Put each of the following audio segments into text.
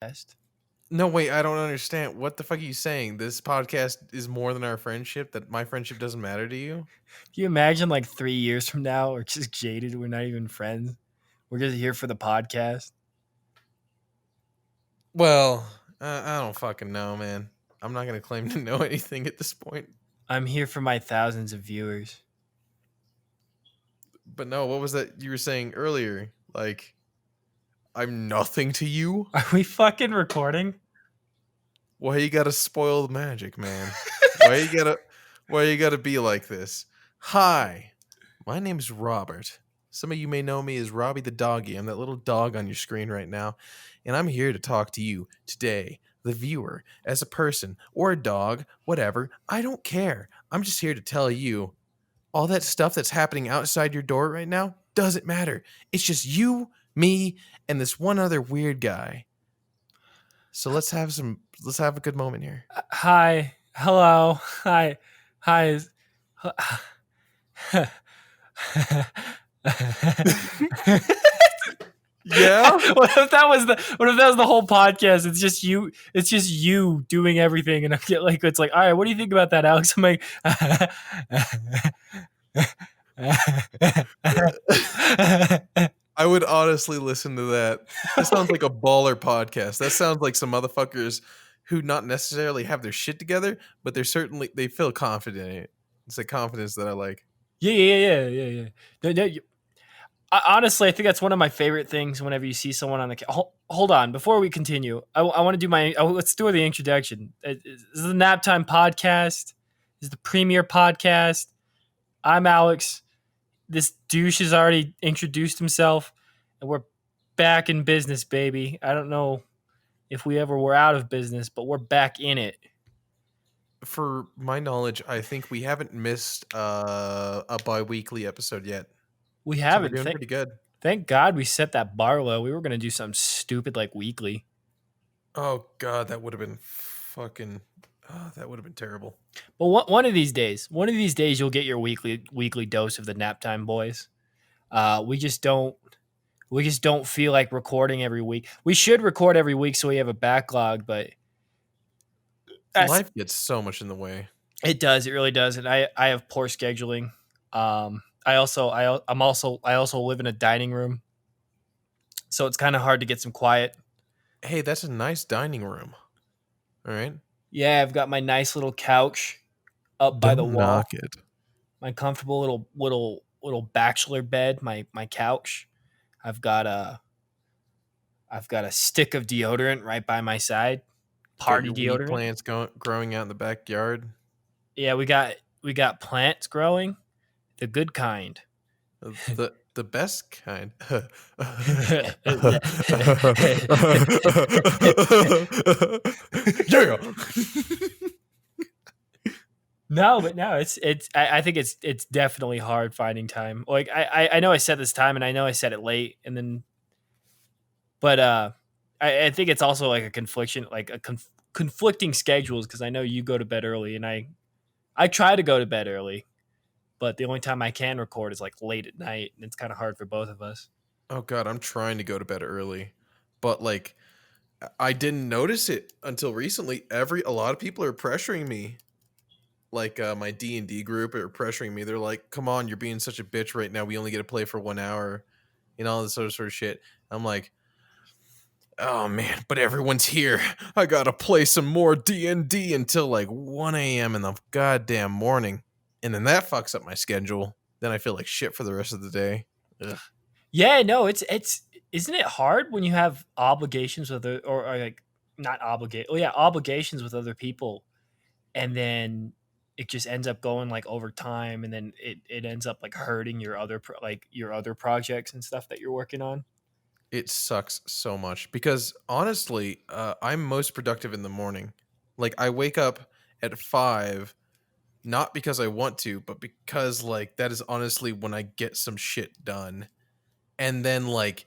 podcast. No, wait, I don't understand. What the fuck are you saying? This podcast is more than our friendship? That my friendship doesn't matter to you? Can you imagine like 3 years from now, we're just jaded. We're not even friends. We're just here for the podcast. Well, I don't fucking know, man. I'm not gonna claim to know anything at this point. I'm here for my thousands of viewers. But no, what was that you were saying earlier? Like, I'm nothing to you? Are we fucking recording? Why you gotta spoil the magic, man? Why you gotta be like this? Hi, my name's Robert. Some of you may know me as Robbie the doggy. I'm that little dog on your screen right now, and I'm here to talk to you today, the viewer, as a person or a dog, whatever. I don't care. I'm just here to tell you all that stuff that's happening outside your door right now doesn't matter. It's just you, me, and this one other weird guy. So let's have a good moment here. Hi. Hello. Hi. Hi. Yeah? What if that was the whole podcast? It's just you doing everything, and I get like, it's like, all right, what do you think about that, Alex? I'm like, I would honestly listen to that. That sounds like a baller podcast. That sounds like some motherfuckers who not necessarily have their shit together, but they feel confident in it. It's the confidence that I like. yeah. Honestly, I think that's one of my favorite things. Whenever you see someone on the hold on, before we continue, I want to do let's do the introduction. This is the NYAP Time podcast. This is the premier podcast. I'm Alex. This douche has already introduced himself, and we're back in business, baby. I don't know if we ever were out of business, but we're back in it. For my knowledge, I think we haven't missed a bi-weekly episode yet. We haven't. So we're doing pretty good. Thank God we set that bar low. We were going to do something stupid like weekly. Oh, God, that would have been fucking... that would have been terrible. But one of these days, you'll get your weekly dose of the NYAP Time boys. We just don't feel like recording every week. We should record every week so we have a backlog, but life gets so much in the way. It does. It really does. And I have poor scheduling. I also live in a dining room, so it's kind of hard to get some quiet. Hey, that's a nice dining room. All right. Yeah, I've got my nice little couch up by the wall. Knock it. My comfortable little bachelor bed. My couch. I've got a stick of deodorant right by my side. Party deodorant. Plants growing out in the backyard. Yeah, we got plants growing. The good kind. The best kind. Yeah. No, it's I think it's definitely hard finding time. Like I know I set this time and I know I set it late and then, but I think it's also like a conflicting schedules because I know you go to bed early and I try to go to bed early. But the only time I can record is like late at night, and it's kind of hard for both of us. Oh God, I'm trying to go to bed early, but like I didn't notice it until recently. A lot of people are pressuring me, like my D&D group are pressuring me. They're like, "Come on, you're being such a bitch right now. We only get to play for 1 hour, and all this sort of shit." I'm like, "Oh man, but everyone's here. I gotta play some more D&D until like 1 a.m. in the goddamn morning." And then that fucks up my schedule. Then I feel like shit for the rest of the day. Ugh. Yeah, no, it's isn't it hard when you have obligations with or like not obligations with other people, and then it just ends up going like over time, and then it ends up like hurting your other projects and stuff that you're working on. It sucks so much because honestly, I'm most productive in the morning. Like I wake up at 5. Not because I want to, but because like that is honestly when I get some shit done. And then like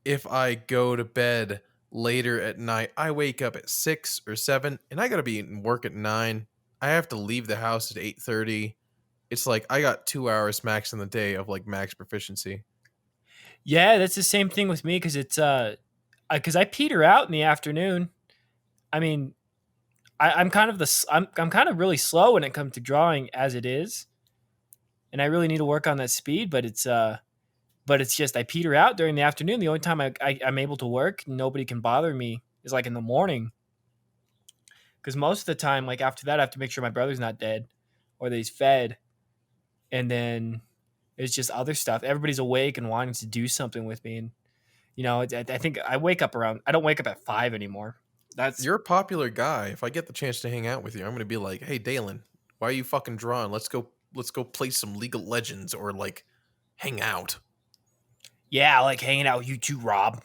if I go to bed later at night, I wake up at 6 or 7 and I got to be in work at 9. I have to leave the house at 8:30. It's like I got 2 hours max in the day of like max proficiency. Yeah, that's the same thing with me because it's because I peter out in the afternoon. I mean, I'm kind of I'm kind of really slow when it comes to drawing as it is, and I really need to work on that speed. But it's just I peter out during the afternoon. The only time I'm able to work, nobody can bother me, is like in the morning. Because most of the time, like after that, I have to make sure my brother's not dead or that he's fed, and then it's just other stuff. Everybody's awake and wanting to do something with me, and I think I wake up around. I don't wake up at 5 anymore. That's You're a popular guy. If I get the chance to hang out with you, I'm gonna be like, "Hey, Dalen, why are you fucking drawing? Let's go play some League of Legends or like hang out." yeah, I like hanging out with you too, Rob.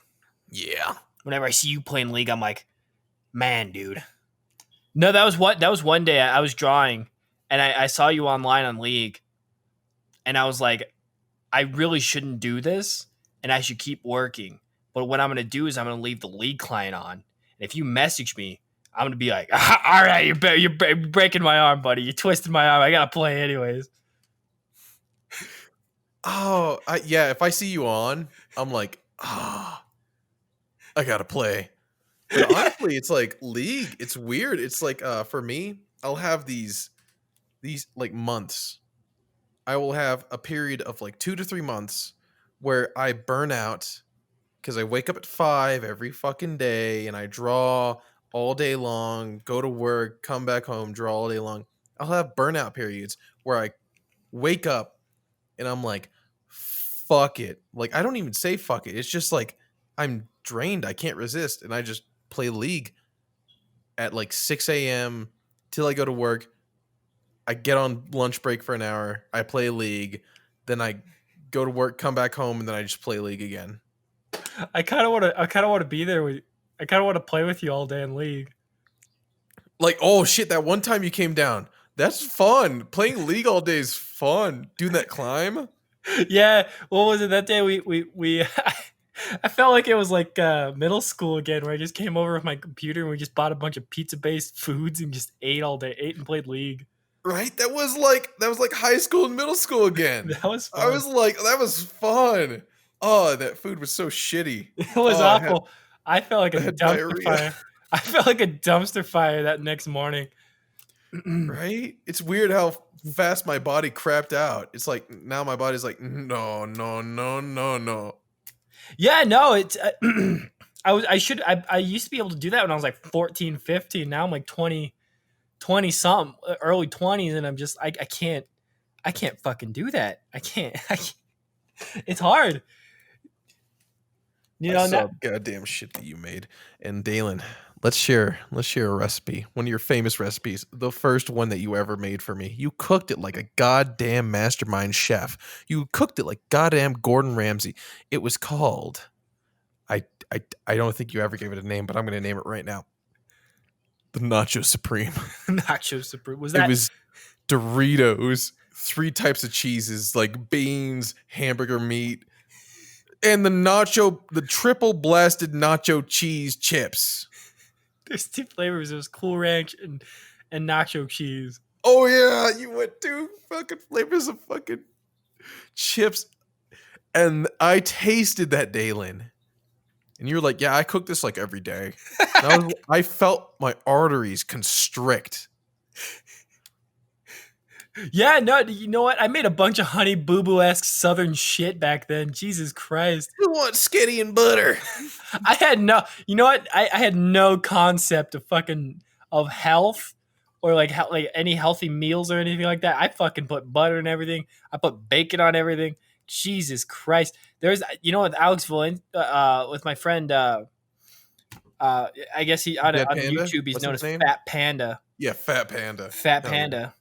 Yeah. Whenever I see you playing League, I'm like, man, dude. No, that was one day I was drawing, and I saw you online on League, and I was like, I really shouldn't do this, and I should keep working. But what I'm gonna do is I'm gonna leave the League client on. And if you message me, I'm gonna be like, all right, you're breaking my arm, buddy. You twisted my arm. I gotta play anyways. Oh, yeah. If I see you on, I'm like, I gotta play. But honestly, it's like League. It's weird. It's like for me, I'll have these like months. I will have a period of like 2 to 3 months where I burn out because I wake up at 5 every fucking day and I draw all day long, go to work, come back home, draw all day long. I'll have burnout periods where I wake up and I'm like, fuck it. Like, I don't even say fuck it. It's just like I'm drained. I can't resist. And I just play League at like 6 a.m. till I go to work. I get on lunch break for an hour. I play League. Then I go to work, come back home, and then I just play League again. I kind of want to be there with. I kind of want to play with you all day in League. Like, oh shit, that one time you came down. That's fun. Playing League all day is fun. Doing that climb. Yeah, what was it that day? We I felt like it was like middle school again, where I just came over with my computer and we just bought a bunch of pizza based foods and just ate all day, ate and played League. Right? That was like high school and middle school again. That was I fun. was like, that was fun. Oh, that food was so shitty. It was Oh, awful. I felt like a I had dumpster diarrhea. fire. I felt like a dumpster fire that next morning. Right? It's weird how fast my body crapped out. It's like now my body's like, no, no, no, no, no. Yeah, no, it's I used to be able to do that when I was like 14, 15. Now I'm like 20 something, early 20s, and I'm just I can't fucking do that. I can't. It's hard. You I know, saw the goddamn shit that you made. And Dalen, let's share a recipe. One of your famous recipes. The first one that you ever made for me. You cooked it like a goddamn mastermind chef. You cooked it like goddamn Gordon Ramsay. It was called I don't think you ever gave it a name, but I'm gonna name it right now. The Nacho Supreme. Nacho Supreme. Was It that was Doritos, 3 types of cheeses, like beans, hamburger meat, and the triple blasted nacho cheese chips. there's 2 flavors. It was Cool Ranch and nacho cheese. Oh yeah, you went 2 fucking flavors of fucking chips. And I tasted that, Dalen. And you were like, yeah, I cook this like every day. And I felt my arteries constrict. Yeah, no, you know what? I made a bunch of Honey Boo Boo esque Southern shit back then. Jesus Christ. Who wants skitty and butter? I had no, you know what? I had no concept of fucking of health or like any healthy meals or anything like that. I fucking put butter and everything. I put bacon on everything. Jesus Christ. There's, with Alex Valen, with my friend, I guess he on Dead Panda? YouTube he's What's known his as name? Fat Panda. Yeah, Fat Panda. Fat Hell yeah. Panda.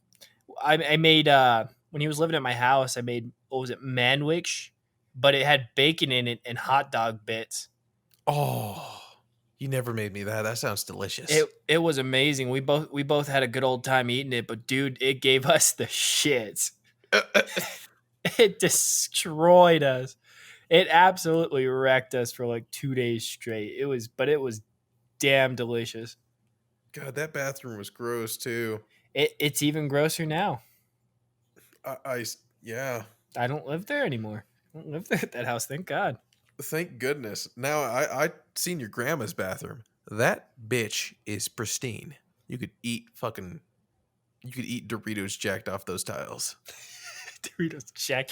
I made when he was living at my house, I made, what was it, manwich, but it had bacon in it and hot dog bits. Oh, you never made me that. That sounds delicious. It was amazing. We both had a good old time eating it, but dude, it gave us the shits. It destroyed us. It absolutely wrecked us for like 2 days straight. It was damn delicious. God, that bathroom was gross too. It's even grosser now. Yeah. I don't live there anymore. I don't live there at that house, thank God. Thank goodness. Now I seen your grandma's bathroom. That bitch is pristine. You could eat fucking. You could eat Doritos jacked off those tiles. Doritos check.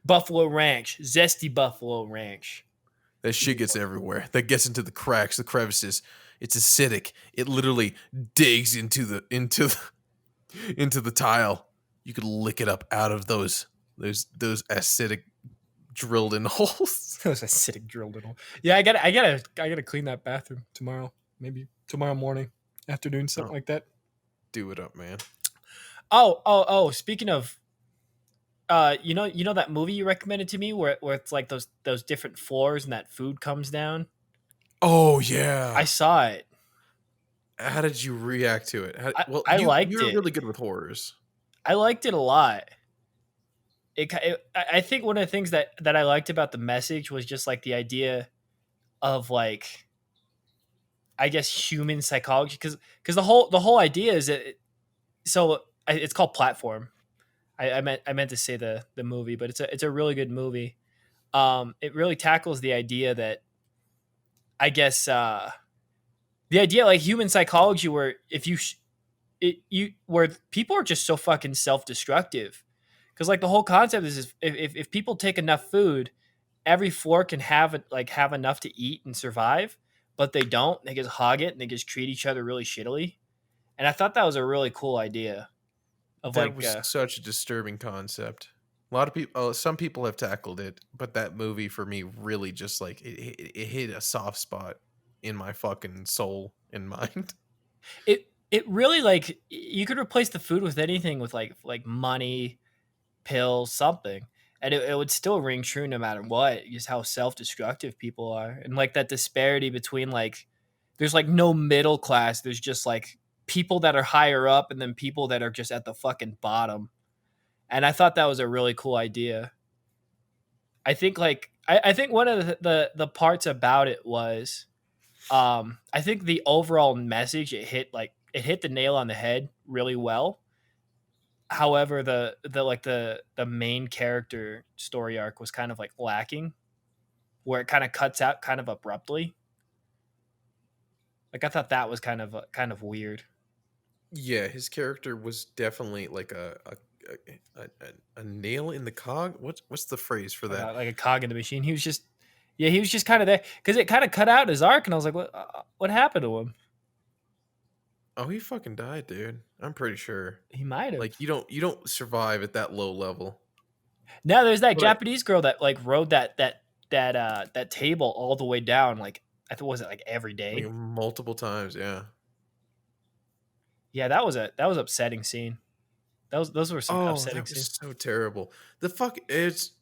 Buffalo Ranch, zesty Buffalo Ranch. That shit gets everywhere. That gets into the cracks, the crevices. It's acidic. It literally digs into the tile. You could lick it up out of those acidic drilled in holes. Those acidic drilled in. Yeah, I gotta clean that bathroom tomorrow. Maybe tomorrow morning, afternoon, something Oh, like that. do it up, man. Oh. Speaking of, you know that movie you recommended to me where it's like those different floors and that food comes down. Oh I yeah. saw it. How did you react to it? I Well, I liked you're it. really good with horrors. I liked it a lot. I think one of the things that I liked about the message was just like the idea of like, I guess, human psychology, because the whole idea is that it's called Platform. I meant to say the movie, but it's a really good movie. It really tackles the idea that, I guess, the idea like human psychology, where if you where people are just so fucking self-destructive, because like the whole concept is if people take enough food, every floor can have enough to eat and survive, but they don't. They just hog it and they just treat each other really shittily. And I thought that was a really cool idea of That like, was such a disturbing concept. A lot of people, some people have tackled it, but that movie for me really just like it hit a soft spot in my fucking soul and mind. it really, like, you could replace the food with anything, with like money, pills, something, and it would still ring true no matter what. Just how self-destructive people are, and like that disparity between, like, there's like no middle class. There's just like people that are higher up and then people that are just at the fucking bottom. And I thought that was a really cool idea. I think one of the parts about it was, I think the overall message, it hit the nail on the head really well. However, the main character story arc was kind of like lacking, where it kind of cuts out kind of abruptly. Like, I thought that was kind of weird. Yeah, his character was definitely like a nail in the cog. What's the phrase for Like that? a cog in the machine. He was just kind of there because it kind of cut out his arc, and I was like, what happened to him? Oh, he fucking died, dude. I'm pretty sure. He might have. Like you don't survive at that low level. Now there's that But Japanese girl that like rode that table all the way down. Like, I thought, was it like every like day? multiple times, yeah. Yeah, that was upsetting scene. Those were some Oh, upsetting that scenes. was so terrible. The fuck it's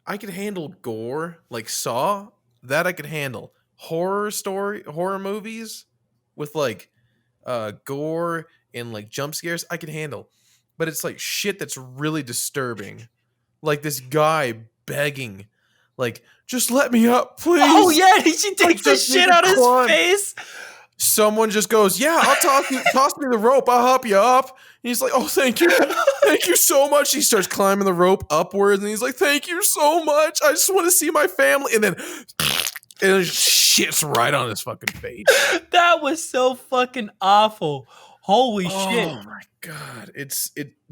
I could handle gore like Saw, that I could handle. Horror movies with like gore and like jump scares I could handle. But it's like shit that's really disturbing. Like this guy begging like just let me up, Oh please. yeah, she I takes the just need shit to out of his climb. face. Someone just goes, "Yeah, I'll toss me the rope. I'll help you up." And he's like, "Oh, thank you so much." He starts climbing the rope upwards, and he's like, "Thank you so much. I just want to see my family." And then it just shits right on his fucking face. That was so fucking awful. Holy shit. Oh my god, it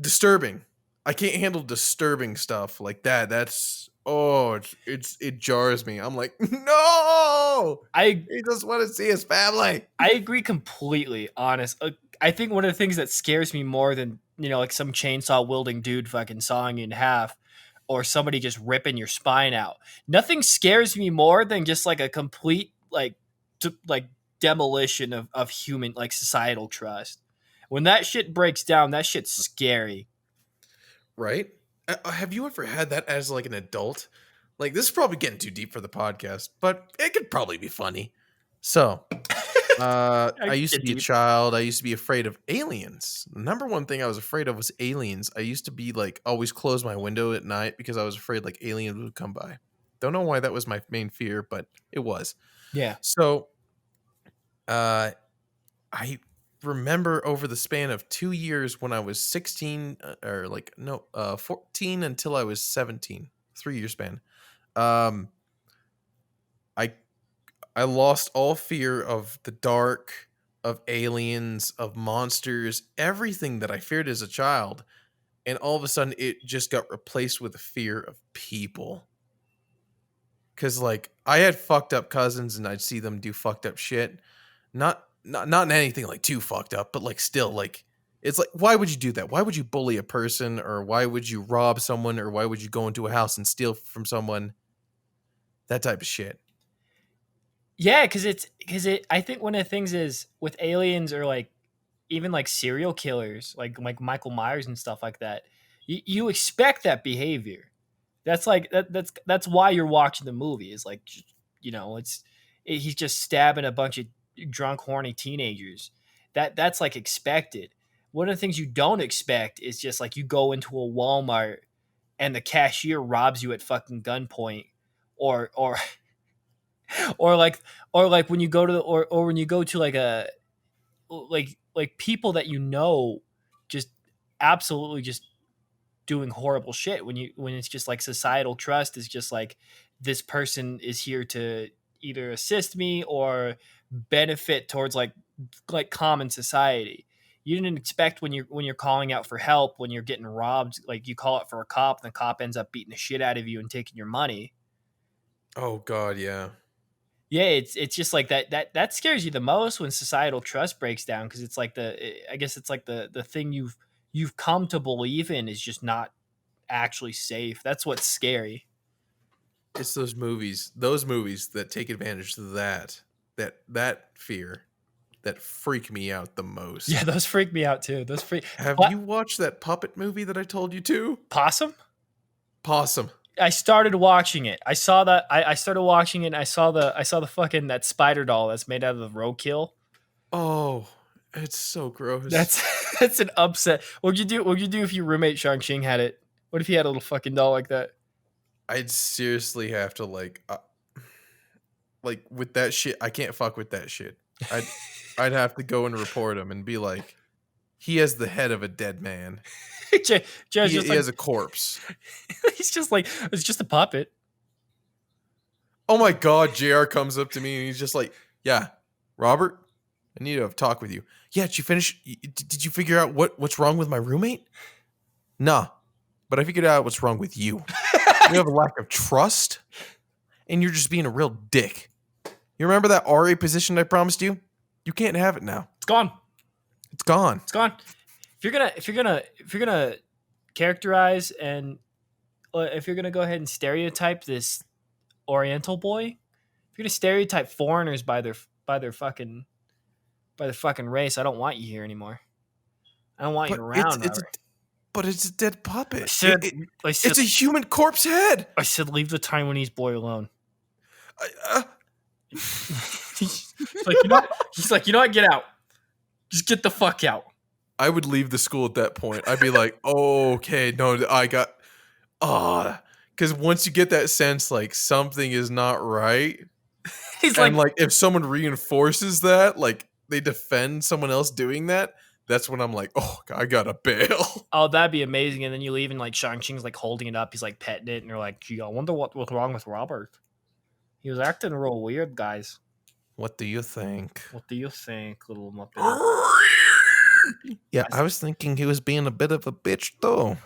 disturbing. I can't handle disturbing stuff like that. That's it jars me. I'm like, no, I he just want to see his family. I agree completely, honest. I think one of the things that scares me more than, like some chainsaw wielding dude fucking sawing you in half, or somebody just ripping your spine out. Nothing scares me more than just like a complete like demolition of human, like, societal trust. When that shit breaks down, that shit's scary. Right? Have you ever had that as like an adult? Like this is probably getting too deep for the podcast, but it could probably be funny. So, I I used to get be a deep. child. I used to be afraid of aliens. The number one thing I was afraid of was aliens. I used to be like always close my window at night because I was afraid like aliens would come by. Don't know why that was my main fear, but it was. Yeah. So, uh, I remember over the span of 2 years when I was 16 or like no 14 until I was 17, 3 year span. Um, I lost all fear of the dark, of aliens, of monsters, everything that I feared as a child. And all of a sudden, it just got replaced with a fear of people. Because, like, I had fucked up cousins and I'd see them do fucked up shit. Not in anything like too fucked up, but like still, like, it's like, why would you do that? Why would you bully a person, or why would you rob someone, or why would you go into a house and steal from someone? That type of shit. Yeah, because I think one of the things is with aliens or like even like serial killers, like Michael Myers and stuff like that, you expect that behavior. That's like that's why you're watching the movie. Is like, he's just stabbing a bunch of drunk, horny teenagers. That's like expected. One of the things you don't expect is just like you go into a Walmart and the cashier robs you at fucking gunpoint, or or like when you go to or when you go to like a like people that just absolutely just doing horrible shit when it's just like societal trust is just like this person is here to either assist me or benefit towards like common society. You didn't expect when you're calling out for help, when you're getting robbed, like you call out for a cop and the cop ends up beating the shit out of you and taking your money. Oh God, yeah. Yeah, it's just like that scares you the most when societal trust breaks down, because it's like I guess it's like the thing you've come to believe in is just not actually safe. That's what's scary. It's those movies that take advantage of that fear that freak me out the most. Yeah, those freak me out too. Those freak. Have What? you watched that puppet movie that I told you to? Possum? Possum. I started watching it. I saw that. I started watching it. And I saw the fucking that spider doll that's made out of the roadkill. Oh, it's so gross. That's that's an upset. What'd you do? What'd you do if your roommate Shang-Ching had it? What if he had a little fucking doll like that? I'd seriously have to like with that shit. I can't fuck with that shit. I'd I'd have to go and report him and be like, he has the head of a dead man. Joe's He just like has a corpse. he's just like it's just a puppet. Oh my God, JR comes up to me and he's just like, yeah, Robert, I need to have a talk with you. Yeah, did you finish? Did you figure out what's wrong with my roommate? Nah, but I figured out what's wrong with you. You have a lack of trust, and you're just being a real dick. You remember that RA position I promised you? You can't have it now. It's gone. It's gone. It's gone. If you're gonna characterize and if you're gonna go ahead and stereotype this Oriental boy, if you're gonna stereotype foreigners by their fucking race, I don't want you here anymore. I don't want you But around. it's a dead puppet. I said, It's a human corpse head. I said, leave the Taiwanese boy alone. I- He's like, he's like, what? Get out. Just get the fuck out. I would leave the school at that point. I'd be like, oh, okay, no, I got, because once you get that sense, like something is not right, He's and like, like if someone reinforces that, like they defend someone else doing that, that's when I'm like, oh, I gotta bail. oh, that'd be amazing. And then you leave and like Shang-Chi's like holding it up. He's like petting it, and you're like, gee, I wonder what's wrong with Robert. He was acting real weird, guys. What do you think? What do you think, little muppet? Yeah, I was thinking he was being a bit of a bitch though.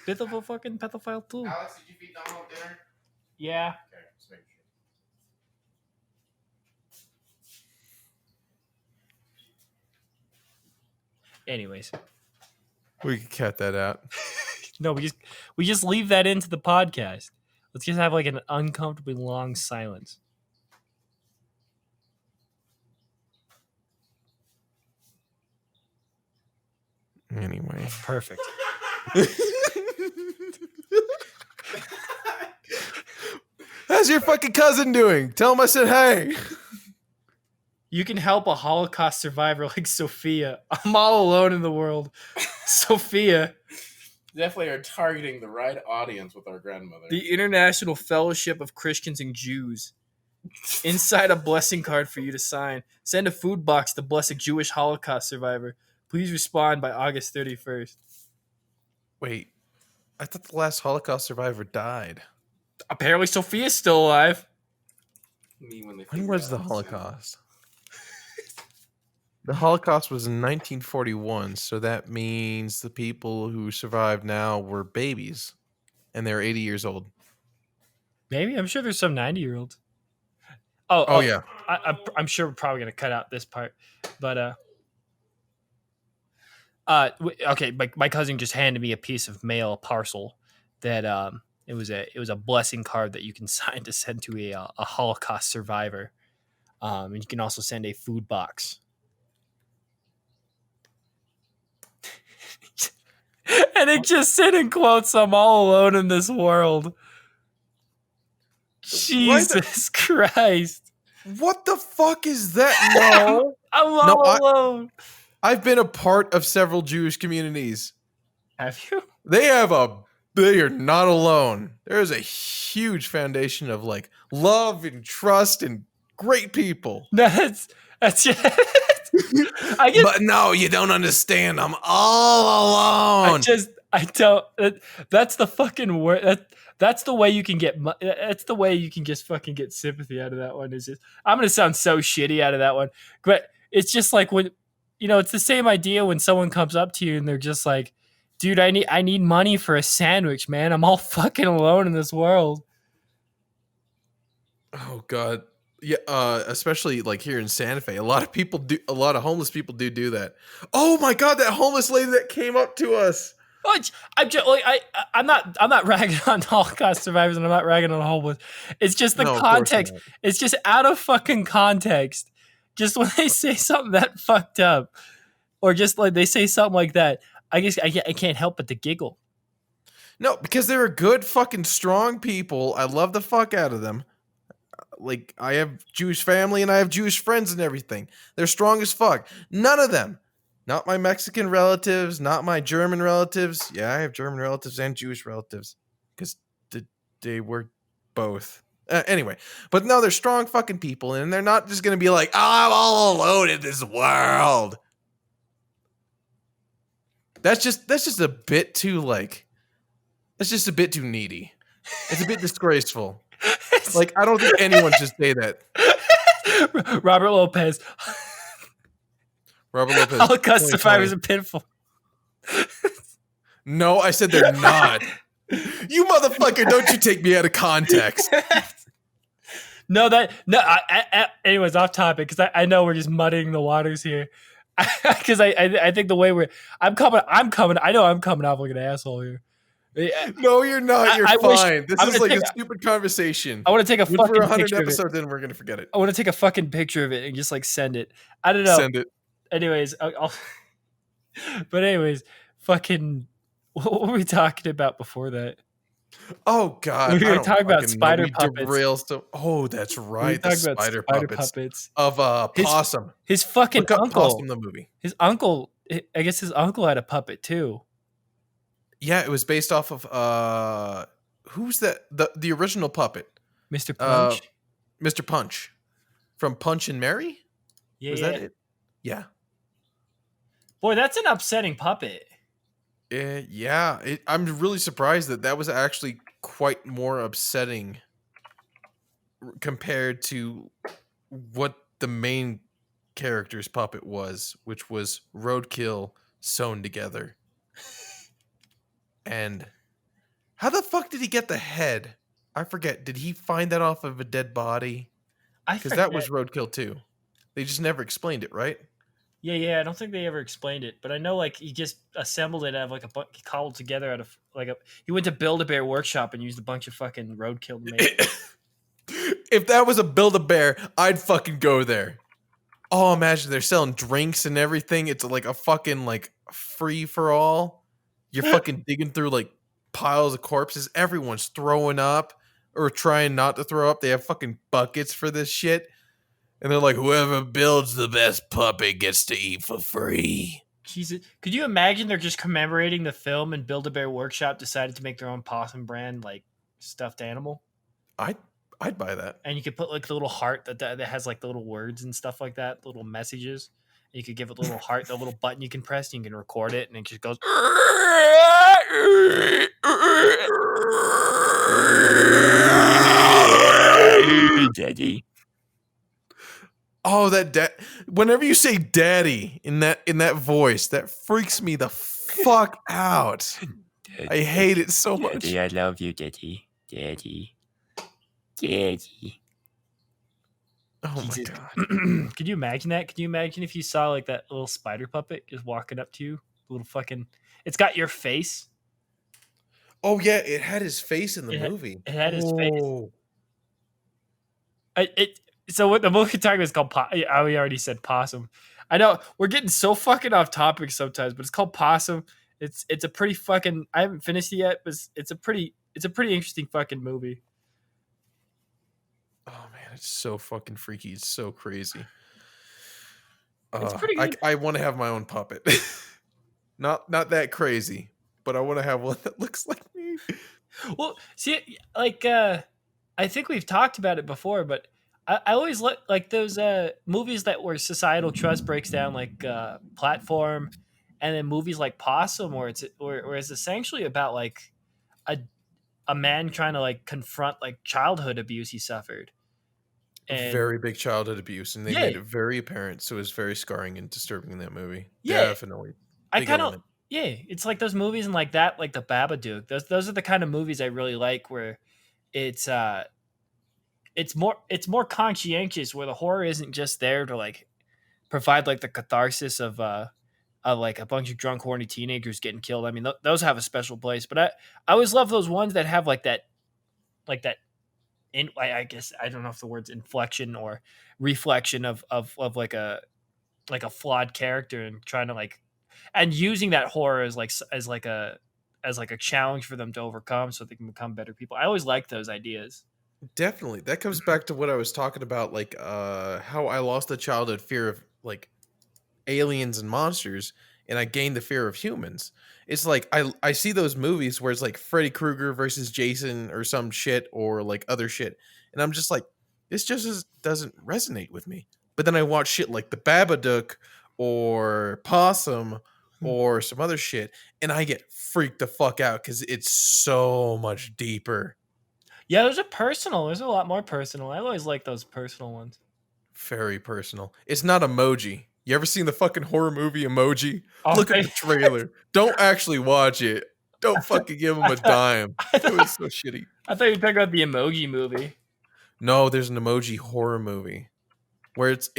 Bit of a fucking pedophile too. Alex, did you feed Donald dinner? Yeah. Okay, just making sure. Anyways, We could cut that out. no, we just leave that into the podcast. Let's just have like an uncomfortably long silence. Anyway. Perfect. How's your fucking cousin doing? Tell him I said hey. You can help a Holocaust survivor like Sophia. I'm all alone in the world. Sophia, Definitely are targeting the right audience with our grandmother. the International Fellowship of Christians and Jews. Inside a blessing card for you to sign. Send a food box to bless a Jewish Holocaust survivor. Please respond by August 31st. Wait, I thought the last Holocaust survivor died. Apparently Sophia's still alive. Me when they When figure was out the I'm Holocaust? The Holocaust was in 1941, so that means the people who survived now were babies, and they're 80 years old. Maybe. I'm sure there's some 90-year-olds. Oh yeah. I'm sure we're probably gonna cut out this part, but okay. My cousin just handed me a piece of mail parcel that it was a blessing card that you can sign to send to a Holocaust survivor. And you can also send a food box. And it just sit and quotes, "I'm all alone in this world." Jesus Christ. What the fuck is that? No. I'm No, all alone. I've been a part of several Jewish communities. Have you? They are not alone. There is a huge foundation of like love and trust and great people. No, that's I guess But no, you don't understand. I'm all alone. I don't. That's the fucking word. That's the way you can get. That's the way you can just fucking get sympathy out of that one. Is just I'm gonna sound so shitty out of that one, but it's just like when it's the same idea when someone comes up to you and they're just like, "Dude, I need money for a sandwich, man. I'm all fucking alone in this world." Oh God. Yeah, especially like here in Santa Fe, a lot of homeless people do that. Oh my God, that homeless lady that came up to us. I'm just like I'm not ragging on Holocaust survivors and I'm not ragging on homeless. It's just the No, of course context. not. It's just out of fucking context. Just when they say something that fucked up, or just like they say something like that, I guess I can't help but to giggle. No, because they're good fucking strong people. I love the fuck out of them. Like, I have Jewish family and I have Jewish friends and everything. They're strong as fuck. None of them. Not my Mexican relatives, not my German relatives. Yeah, I have German relatives and Jewish relatives. Because they were both. Anyway, but no, they're strong fucking people. And they're not just going to be like, oh, I'm all alone in this world. That's just a bit too, like, that's just a bit too needy. It's a bit disgraceful. Like, I don't think anyone should say that. Robert Lopez. Holocaust survivors are pitiful. No, I said they're not. You motherfucker, don't you take me out of context. Anyways, off topic, because I know we're just muddying the waters here. Because I think the way I'm coming. I know I'm coming off like an asshole here. No, you're not. You're fine. This is like a stupid conversation. I want to take a fucking for 100 picture episodes, of it. then we're gonna forget it. I want to take a fucking picture of it and just like send it. I don't know. Send it. Anyways, I'll but anyways, fucking. What were we talking about before that? Oh God, we were talking about spider puppets. Oh, that's right. We were talking about spider puppets of Possum. His fucking uncle. Possum the movie. His uncle. I guess his uncle had a puppet too. Yeah, it was based off of who's that? The original puppet, Mr. Punch. Mr. Punch from Punch and Mary. Yeah, was that it? Yeah. Boy, that's an upsetting puppet. Yeah, I'm really surprised that was actually quite more upsetting compared to what the main character's puppet was, which was roadkill sewn together. And how the fuck did he get the head? I forget. Did he find that off of a dead body? Because that was roadkill too. They just never explained it, right? Yeah. I don't think they ever explained it, but I know like he just assembled it out of like he cobbled together out of he went to Build-A-Bear workshop and used a bunch of fucking roadkill to make it. If that was a Build-A-Bear, I'd fucking go there. Oh, imagine they're selling drinks and everything. It's like a fucking like free for all. You're fucking digging through like piles of corpses. Everyone's throwing up or trying not to throw up. They have fucking buckets for this shit. And they're like, whoever builds the best puppet gets to eat for free. Jesus. Could you imagine they're just commemorating the film and Build-A-Bear Workshop decided to make their own possum brand like stuffed animal? I'd buy that. And you could put like the little heart that has like the little words and stuff like that, little messages. And you could give it a little heart, the little button you can press, and you can record it, and it just goes. Daddy. Oh, whenever you say daddy in that voice, that freaks me the fuck out. I hate it so much. Daddy, I love you, Daddy. Daddy. Daddy. Oh my Jesus. god. Could you imagine that? Could you imagine if you saw like that little spider puppet just walking up to you? Little fucking. It's got your face. Oh yeah, it had his face in the It had, movie. it had his face. Oh. So what the movie we're talking about is called. We already said Possum. I know we're getting so fucking off topic sometimes, but it's called Possum. It's a pretty fucking. I haven't finished it yet, but it's a pretty interesting fucking movie. Oh man, it's so fucking freaky. It's so crazy. It's pretty good. I want to have my own puppet. not that crazy, but I want to have one that looks like me. Well, see, like I think we've talked about it before, but I always like those movies that where societal trust breaks down, like Platform, and then movies like Possum, where it's essentially about like a a man trying to like confront like childhood abuse he suffered. And Very big childhood abuse, and they yeah, made it very apparent. So it was very scarring and disturbing in that movie. yeah, Definitely. I Big kind of element. yeah, it's like those movies and like that, like the Babadook. Those are the kind of movies I really like, where it's it's more conscientious, where the horror isn't just there to like provide like the catharsis of like a bunch of drunk horny teenagers getting killed. I mean, those have a special place, but I always love those ones that have like that I guess I don't know if the word's inflection or reflection of like a flawed character, and trying to like and using that horror as like a challenge for them to overcome so they can become better people. I always like those ideas. Definitely. That comes back to what I was talking about, like how I lost the childhood fear of like aliens and monsters, and I gained the fear of humans. It's like I see those movies where it's like Freddy Krueger versus Jason or some shit or like other shit, and I'm just like, this doesn't resonate with me. But then I watch shit like The Babadook or Possum or some other shit, and I get freaked the fuck out because it's so much deeper. Yeah, there's a lot more personal. I always like those personal ones. Very personal. It's not Emoji. You ever seen the fucking horror movie Emoji? Oh, Look at the trailer. Don't actually watch it. Don't fucking give him a dime. I It was thought, so shitty. I thought you were talking about the Emoji Movie. No, there's an Emoji horror movie where it's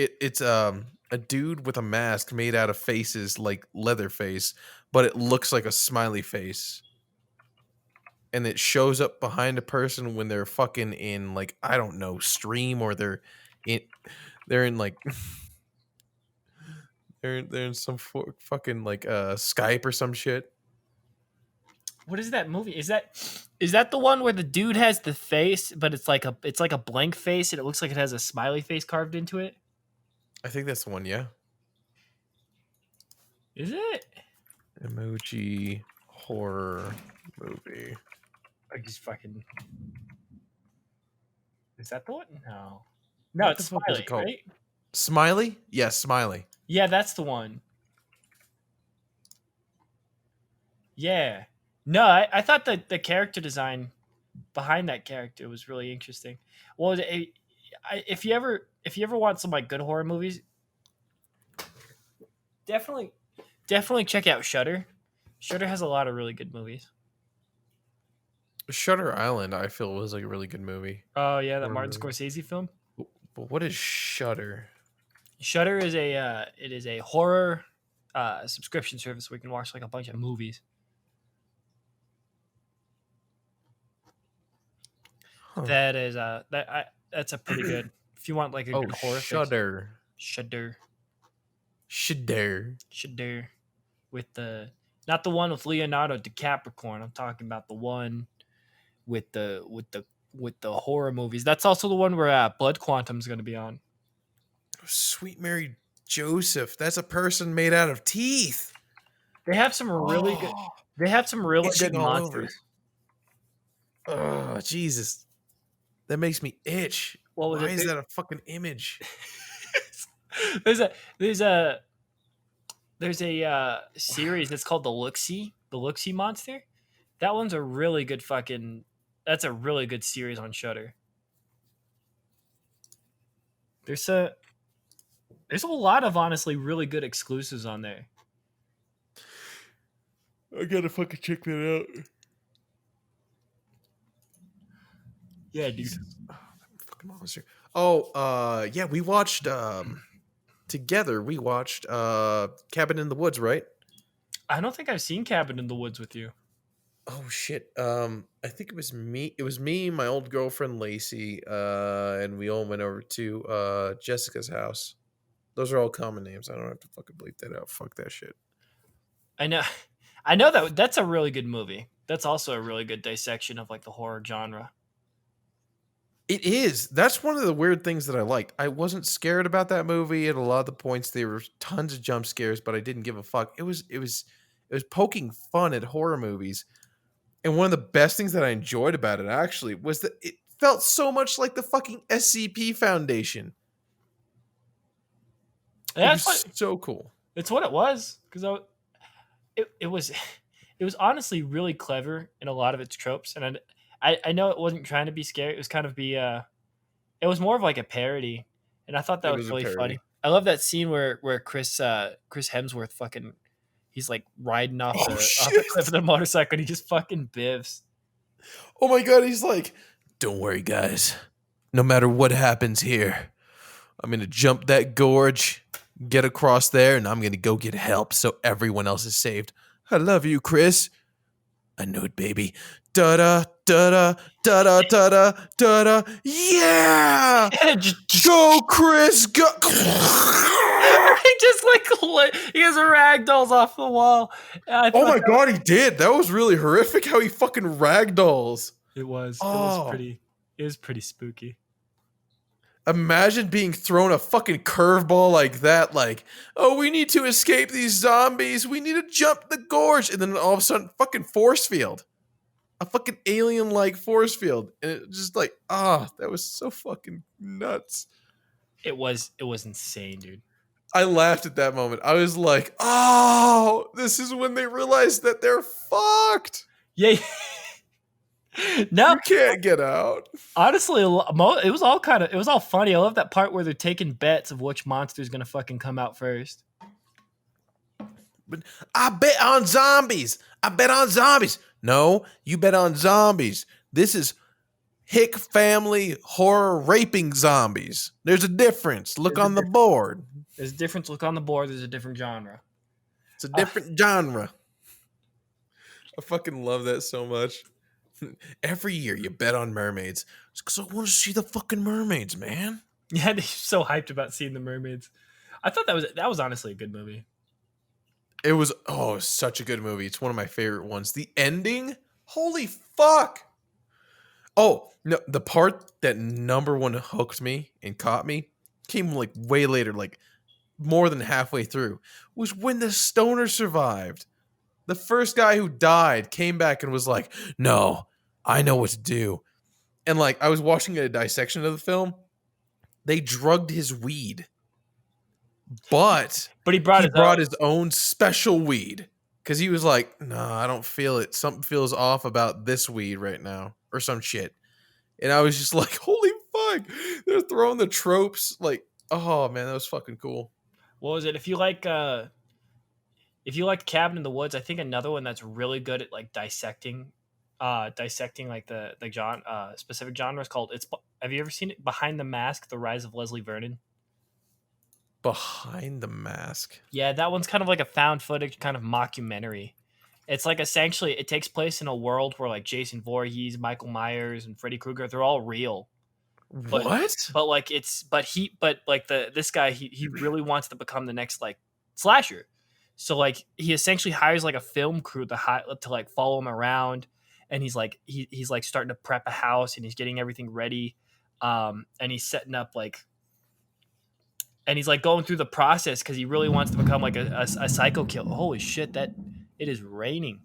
a dude with a mask made out of faces like Leatherface, but it looks like a smiley face. And it shows up behind a person when they're fucking in like, I don't know, Stream, or in they're in like they're in some fucking like Skype or some shit. What is that movie? Is that the one where the dude has the face, but it's like a blank face, and it looks like it has a smiley face carved into it? I think that's the one, yeah. Is it? Emoji horror movie. I just fucking. Is that the one? No. No, What it's the fuck was Smiley, it called? right? Smiley? Yes, Smiley. Yeah, that's the one. Yeah. No, I thought that the character design behind that character was really interesting. Well, if you ever want some like good horror movies, definitely check out Shudder. Shudder has a lot of really good movies. Shutter Island, I feel, was like a really good movie. Oh yeah, that Horror Martin movie. Scorsese film. But what is Shutter? Shudder is a horror subscription service where you can watch like a bunch of movies. Huh. That's a pretty good. If you want like a good horror fix. Shudder. Shudder. Shudder. Shudder. With not the one with Leonardo DiCaprio. I'm talking about the one with the horror movies. That's also the one where Blood Quantum's going to be on. Sweet Mary Joseph. That's a person made out of teeth. They have some really good. They have some really good Itching all over. monsters. Oh, Jesus. That makes me itch. What was Why it? is that a fucking image? there's a series that's called the Looksee Monster. That one's a really good fucking. That's a really good series on Shudder. There's a lot of honestly really good exclusives on there. I gotta fucking check that out. Yeah, dude. Jesus. Oh, that fucking monster. Oh, yeah, we watched together. We watched Cabin in the Woods, right? I don't think I've seen Cabin in the Woods with you. Oh shit. I think it was me. It was me, my old girlfriend Lacey, and we all went over to Jessica's house. Those are all common names. I don't have to fucking bleep that out. Fuck that shit. I know, I know that's a really good movie. That's also a really good dissection of like the horror genre. It is. That's one of the weird things that I liked. I wasn't scared about that movie. At a lot of the points, there were tons of jump scares, but I didn't give a fuck. It was poking fun at horror movies. And one of the best things that I enjoyed about it actually was that it felt so much like the fucking SCP Foundation. It That's was what so cool. it's what it was because it was it was honestly really clever in a lot of its tropes, and I know it wasn't trying to be scary. It was kind of it was more of like a parody, and I thought that It was was a really parody. funny. I love that scene where Chris Hemsworth fucking he's like riding off Oh off the shit. cliff of the motorcycle and he just fucking biffs. Oh my god, he's like, don't worry, guys. No matter what happens here, I'm gonna jump that gorge, get across there, and I'm gonna go get help so everyone else is saved. I love you, Chris. I know it, baby. Da da da da da da da da da. Yeah! Go, Chris! Go! He just like he has ragdolls off the wall. And I Oh thought my god, he did. That was really horrific how he fucking ragdolls. it was Oh. it was pretty spooky. Imagine being thrown a fucking curveball like that, like, oh, we need to escape these zombies. We need to jump the gorge. And then all of a sudden, fucking force field. A fucking alien-like force field. And it just like, that was so fucking nuts. It was insane, dude. I laughed at that moment. I was like, oh, this is when they realized that they're fucked. Yeah. No, You can't get out. honestly, it was all funny. I love that part where they're taking bets of which monster is gonna fucking come out first. But I bet on zombies. I bet on zombies. No, you bet on zombies. This is Hick family horror raping zombies. There's a difference. Look There's a on the board. There's a different look on the board. There's a different genre. It's a different genre. I fucking love that so much. Every year you bet on mermaids. It's because I want to see the fucking mermaids, man. Yeah, they're so hyped about seeing the mermaids. I thought that was honestly a good movie. It was such a good movie. It's one of my favorite ones. The ending, holy fuck. Oh, no, the part that number one hooked me and caught me came like way later, like more than halfway through, was when the stoner survived. The first guy who died came back and was like, no, I know what to do. And like, I was watching a dissection of the film. They drugged his weed, but But he brought his own special weed because he was like, no, I don't feel it. Something feels off about this weed right now or some shit. And I was just like, holy fuck. They're throwing the tropes. Like, oh man, that was fucking cool. What was it? If you like Cabin in the Woods, I think another one that's really good at like dissecting like the specific genre is called have you ever seen it? Behind the Mask: The Rise of Leslie Vernon. Behind the Mask. Yeah, that one's kind of like a found footage kind of mockumentary. It's like essentially it takes place in a world where like Jason Voorhees, Michael Myers, and Freddy Krueger, they're all real. But, What? But like this guy he really wants to become the next like slasher. So like he essentially hires like a film crew to like follow him around, and he's like he's like starting to prep a house and he's getting everything ready, and he's setting up like. And he's like going through the process because he really wants to become like a psycho killer. Holy shit! That it is raining.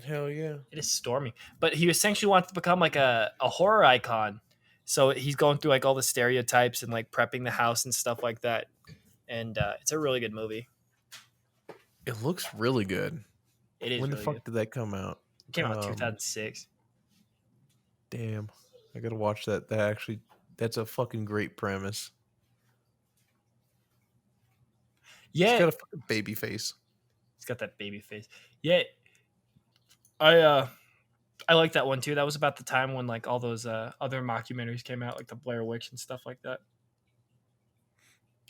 Hell yeah. It is storming. But he essentially wants to become like a horror icon. So he's going through like all the stereotypes and like prepping the house and stuff like that. And it's a really good movie. It looks really good. It is. When really the fuck good. did that come out? It came out in 2006. Damn. I gotta watch that. That's a fucking great premise. He's Yeah, got a fucking baby face. he's got that baby face. Yeah, I like that one too. That was about the time when like all those other mockumentaries came out, like the Blair Witch and stuff like that.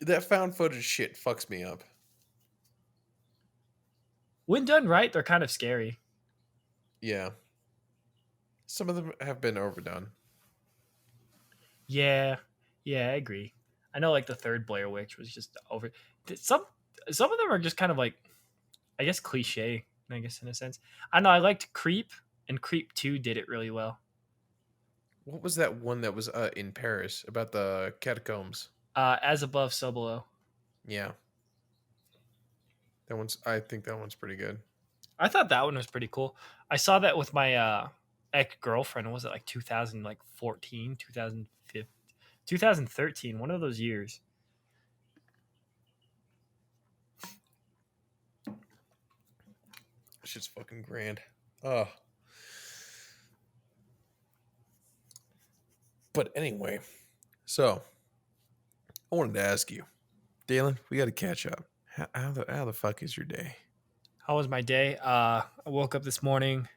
That found footage shit fucks me up. When done right, they're kind of scary. Yeah. Some of them have been overdone. Yeah, yeah, I agree. I know like the third Blair Witch was just over. Some of them are just kind of like, I guess, cliche. I guess in a sense. I know I liked Creep, and Creep 2 did it really well. What was that one that was in Paris about the catacombs? As above, so below. Yeah. I think that one's pretty good. I thought that one was pretty cool. I saw that with my ex girlfriend. Was it like 2014, 2015, 2013? One of those years. Shit's fucking grand. Oh. But anyway, so I wanted to ask you, Dalen, we got to catch up. How the fuck is your day? How was my day? I woke up this morning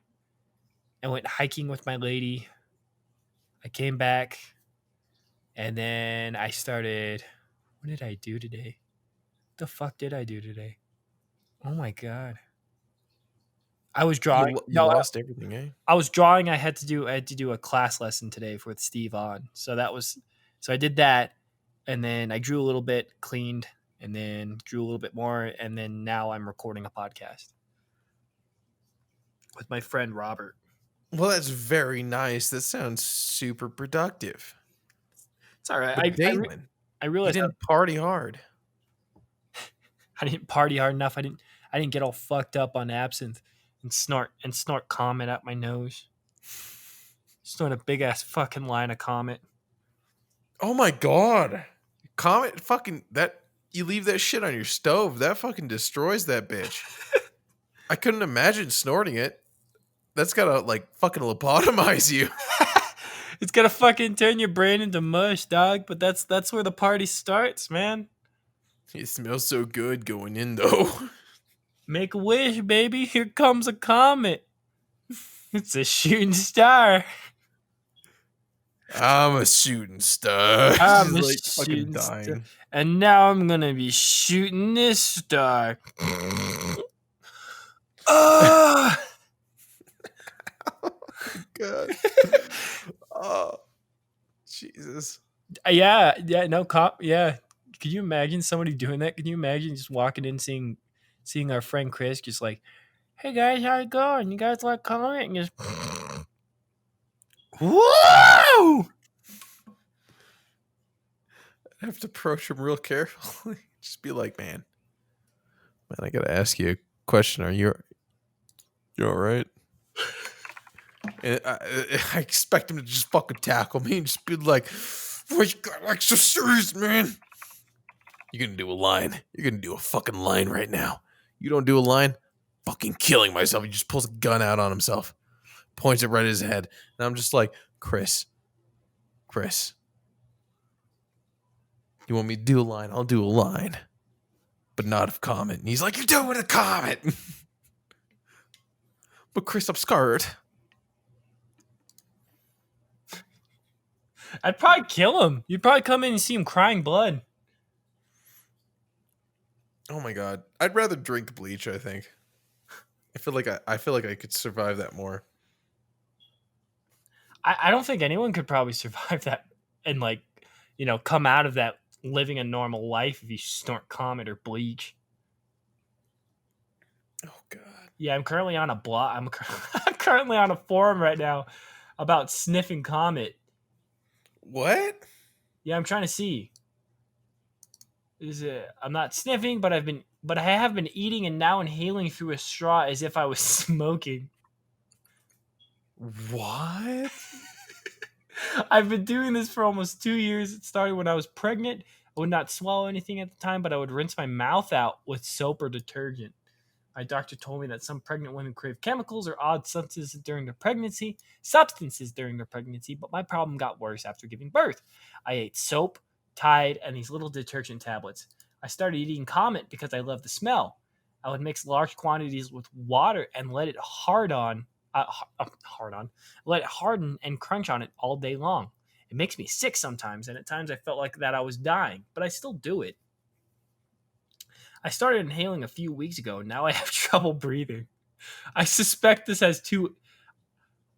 and went hiking with my lady. I came back and then I started. What did I do today? What the fuck did I do today? Oh my god! I was drawing. You lost everything, eh? I was drawing. I had to do a class lesson today with Steve on. So I did that, and then I drew a little bit, cleaned, and then drew a little bit more, and then now I'm recording a podcast with my friend Robert. Well, that's very nice. That sounds super productive. It's all right. But Dalen, I you realized didn't party hard. I didn't party hard enough. I didn't get all fucked up on absinthe and snort Comet at my nose. Snort a big ass fucking line of Comet. Oh my god. Comet fucking that you leave that shit on your stove, that fucking destroys that bitch. I couldn't imagine snorting it. That's gotta like fucking lobotomize you. It's gonna fucking turn your brain into mush, dog. But that's where the party starts, man. It smells so good going in though. Make a wish, baby. Here comes a comet. It's a shooting star. I'm a shooting star. I'm She's a like fucking shooting dying. star. And now I'm gonna be shooting this star. Ah! God. Oh, Jesus. Yeah. Yeah. Could you imagine somebody doing that? Could you imagine just walking in, seeing our friend Chris, just like, "Hey guys, how it going? You guys like Comet?" And just, whoa! I have to approach him real carefully. Just be like, man, I gotta ask you a question. Are you all right? And I expect him to just fucking tackle me and just be like, "Why you got like so serious, man? You're gonna do a line. You're gonna do a fucking line right now. You don't do a line, fucking killing myself." He just pulls a gun out on himself, points it right at his head, and I'm just like, Chris, you want me to do a line? I'll do a line, but not of Comet. And he's like, "You're doing a Comet." But Chris, I'm scared. I'd probably kill him. You'd probably come in and see him crying blood. Oh my god, I'd rather drink bleach. I think. I feel like I could survive that more. I don't think anyone could probably survive that and like, come out of that living a normal life if you snort Comet or bleach. Oh god. Yeah, I'm currently on a blog. I'm currently on a forum right now about sniffing Comet. What? Yeah, I'm trying to see. I'm not sniffing, but I have been eating and now inhaling through a straw as if I was smoking. What? I've been doing this for almost 2 years. It started when I was pregnant. I would not swallow anything at the time, but I would rinse my mouth out with soap or detergent. My doctor told me that some pregnant women crave chemicals or odd substances during their pregnancy, but my problem got worse after giving birth. I ate soap, Tide, and these little detergent tablets. I started eating Comet because I love the smell. I would mix large quantities with water and let it let it harden and crunch on it all day long. It makes me sick sometimes, and at times I felt like that I was dying, but I still do it. I started inhaling a few weeks ago, and now I have trouble breathing. I suspect this has two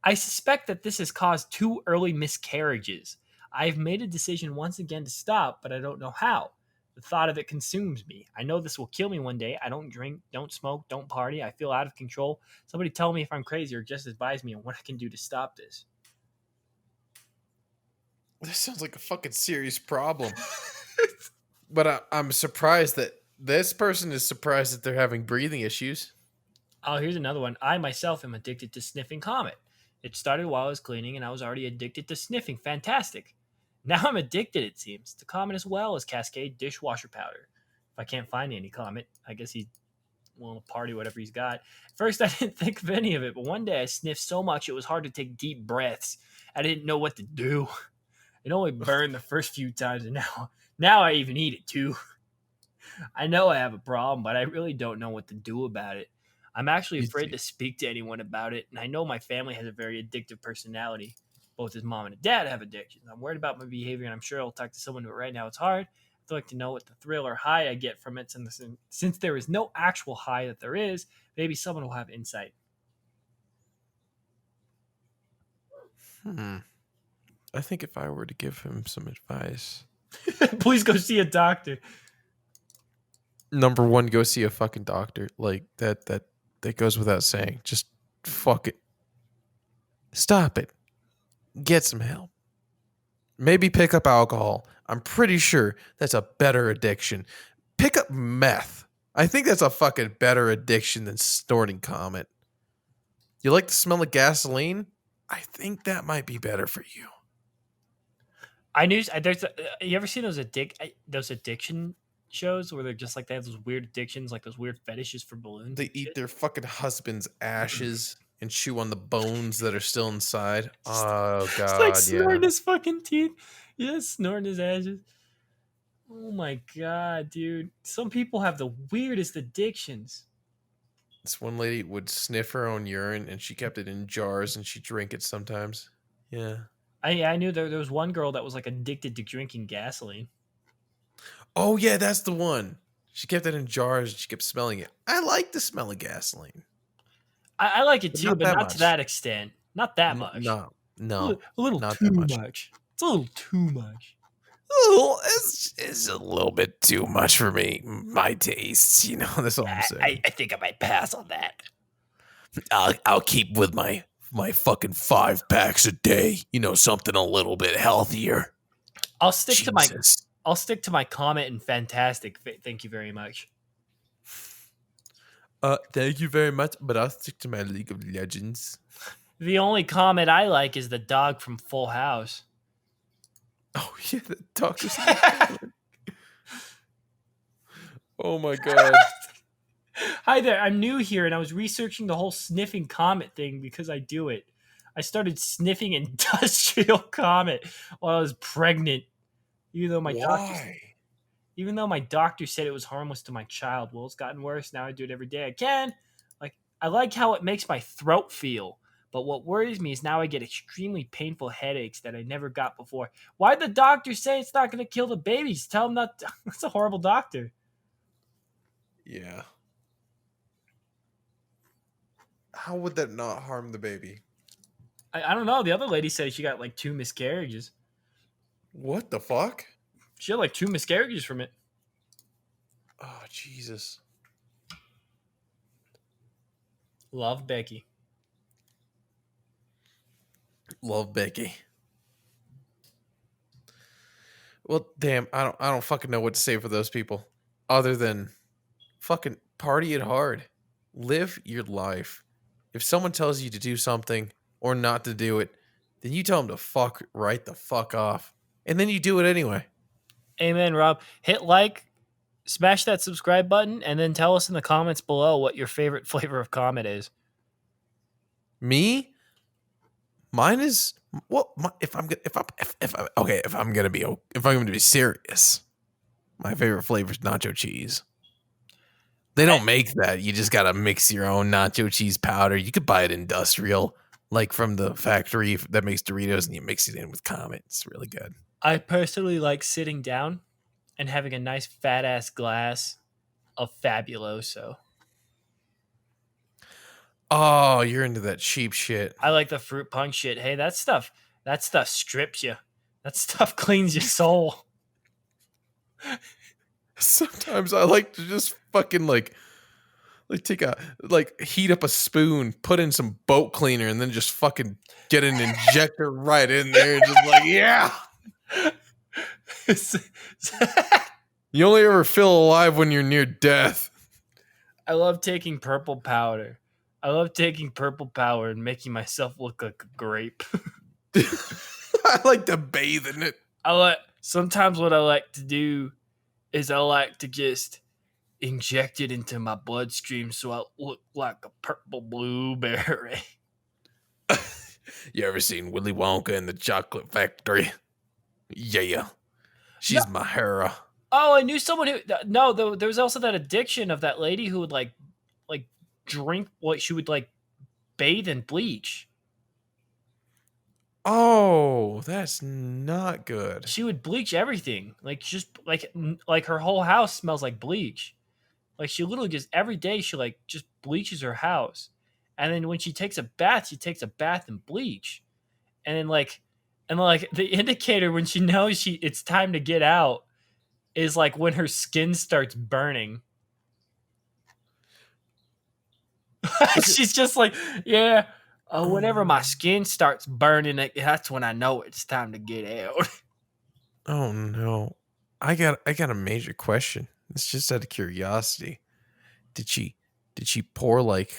I suspect that this has caused two early miscarriages. I've made a decision once again to stop, but I don't know how. The thought of it consumes me. I know this will kill me one day. I don't drink, don't smoke, don't party. I feel out of control. Somebody tell me if I'm crazy or just advise me on what I can do to stop this. This sounds like a fucking serious problem. But I'm surprised that this person is surprised that they're having breathing issues. Oh, here's another one. I myself am addicted to sniffing Comet. It started while I was cleaning, and I was already addicted to sniffing. Fantastic. Now I'm addicted, it seems, to Comet as well as Cascade dishwasher powder. If I can't find any Comet, I guess he's willing to party whatever he's got. At first, I didn't think of any of it, but one day I sniffed so much it was hard to take deep breaths. I didn't know what to do. It only burned the first few times, and now I even eat it too. I know I have a problem, but I really don't know what to do about it. I'm actually afraid to speak to anyone about it, and I know my family has a very addictive personality. Both his mom and his dad have addictions. I'm worried about my behavior, and I'm sure I'll talk to someone, but right now it's hard. I'd like to know what the thrill or high I get from it, since there is no actual high that there is, maybe someone will have insight. I think if I were to give him some advice, Please go see a doctor. number one, go see a fucking doctor. Like that goes without saying. Just fuck it. Stop it. Get some help. Maybe pick up alcohol. I'm pretty sure that's a better addiction. Pick up meth. I think that's a fucking better addiction than snorting Comet. You like the smell of gasoline? I think that might be better for you. I knew there's. You ever seen those addiction shows where they're just like they have those weird addictions, like those weird fetishes for balloons? They eat their fucking husband's ashes and chew on the bones that are still inside. Oh It's god, like yeah. snorting his fucking teeth. Yeah, snorting his ashes. Oh my god, dude. Some people have the weirdest addictions. This one lady would sniff her own urine and she kept it in jars and she'd drink it sometimes. Yeah. I knew there was one girl that was like addicted to drinking gasoline. Oh yeah, that's the one. She kept it in jars and she kept smelling it. I like the smell of gasoline. I like it But too, not but that not much. to that extent. Not that much. No, A little not too that much. much. It's a little too much. Well, it's a little bit too much for me. My tastes, that's all I'm saying. I think I might pass on that. I'll keep with my fucking 5 packs a day. Something a little bit healthier. I'll stick to Jesus. my Comet and Fantastic. Thank you very much. Thank you very much, but I'll stick to my League of Legends. The only Comet I like is the dog from Full House. Oh yeah, the dog was Oh my god. Hi there, I'm new here and I was researching the whole sniffing Comet thing because I do it. I started sniffing industrial Comet while I was pregnant. Even though my doctor said it was harmless to my child. Well, it's gotten worse. Now I do it every day I can. I like how it makes my throat feel. But what worries me is now I get extremely painful headaches that I never got before. Why'd the doctor say it's not going to kill the babies? Tell him not. That's a horrible doctor. Yeah. How would that not harm the baby? I don't know. The other lady said she got like 2 miscarriages. What the fuck? She had like 2 miscarriages from it. Oh, Jesus. Love Becky. Love Becky. Well, damn, I don't fucking know what to say for those people other than fucking party it hard. Live your life. If someone tells you to do something or not to do it, then you tell them to fuck right the fuck off. And then you do it anyway. Amen, Rob. Hit like, smash that subscribe button, and then tell us in the comments below what your favorite flavor of Comet is. Me? Mine is if I'm going to be serious, My favorite flavor is nacho cheese. They don't make that. You just gotta mix your own nacho cheese powder. You could buy it industrial, like from the factory that makes Doritos, and you mix it in with Comet. It's really good. I personally like sitting down and having a nice fat ass glass of Fabuloso. Oh, you're into that cheap shit. I like the fruit punch shit. Hey, that stuff strips you. That stuff cleans your soul. Sometimes I like to just fucking like take a heat up a spoon, put in some boat cleaner, and then just fucking get an injector right in there and just like, yeah. You only ever feel alive when you're near death. I love taking purple powder. I love taking purple powder and making myself look like a grape. I like to bathe in it. Sometimes what I like to do is I like to just inject it into my bloodstream so I look like a purple blueberry. You ever seen Willy Wonka in the Chocolate Factory? Yeah. She's my hero. Oh, I knew someone who... No, there was also that addiction of that lady who would like drink what she would like bathe in bleach. Oh, that's not good. She would bleach everything. Like just like her whole house smells like bleach. Like she literally just every day she like just bleaches her house. And then when she takes a bath, she takes a bath in bleach. And then like the indicator when she knows it's time to get out is like when her skin starts burning. She's just like, yeah. Whenever my skin starts burning, that's when I know it's time to get out. Oh no, I got a major question. It's just out of curiosity. Did she pour like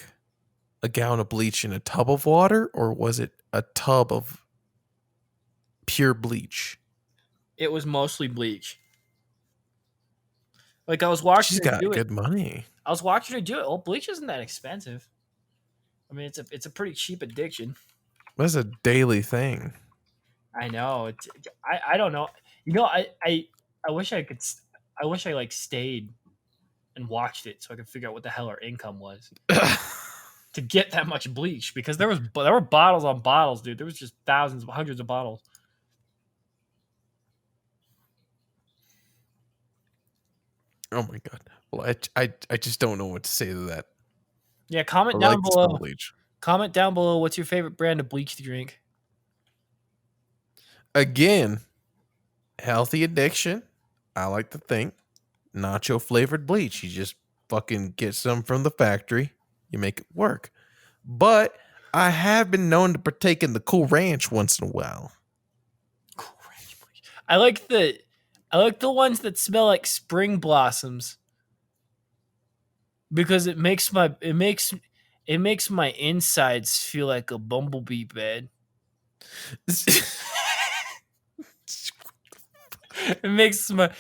a gallon of bleach in a tub of water, or was it a tub of pure bleach? It was mostly bleach. Like I was watching She's her got do good it. money. I was watching her do it. Well, bleach isn't that expensive. I mean, it's a pretty cheap addiction. That's a daily thing. I know. I don't know. You know, I wish I could. I wish I like stayed and watched it so I could figure out what the hell her income was to get that much bleach, because there were bottles on bottles, dude. There was just thousands, hundreds of bottles. Oh my god. Well, I just don't know what to say to that. Yeah, comment I down like the smell below. of bleach. Comment down below what's your favorite brand of bleach to drink. Again, healthy addiction. I like to think nacho flavored bleach. You just fucking get some from the factory. You make it work. But I have been known to partake in the Cool Ranch once in a while. Cool Ranch bleach. I like the ones that smell like spring blossoms, because it makes my insides feel like a bumblebee bed. It makes my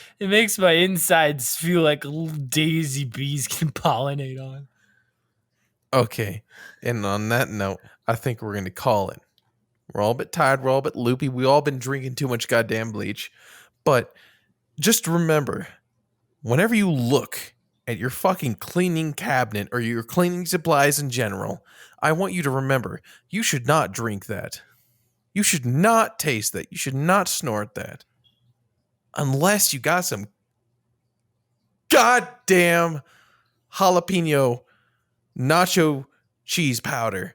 insides feel like little daisy bees can pollinate on. Okay. And on that note, I think we're going to call it. We're all a bit tired. We're all a bit loopy. We all been drinking too much goddamn bleach. But just remember, whenever you look at your fucking cleaning cabinet or your cleaning supplies in general, I want you to remember, you should not drink that. You should not taste that. You should not snort that. Unless you got some goddamn jalapeno nacho cheese powder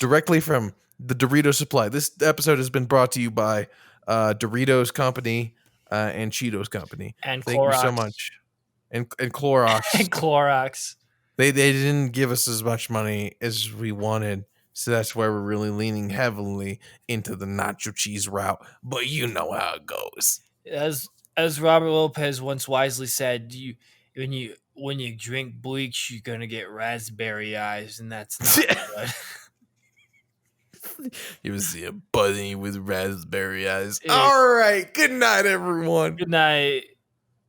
directly from the Doritos supply. This episode has been brought to you by Doritos Company and Cheetos Company. And Thank Clorox. you so much. And Clorox. And Clorox. They didn't give us as much money as we wanted. So that's why we're really leaning heavily into the nacho cheese route. But you know how it goes. As Robert Lopez once wisely said, when you drink bleach, you're gonna get raspberry eyes, and that's not good. You ever see a bunny with raspberry eyes? Yeah. All right. Good night, everyone. Good night.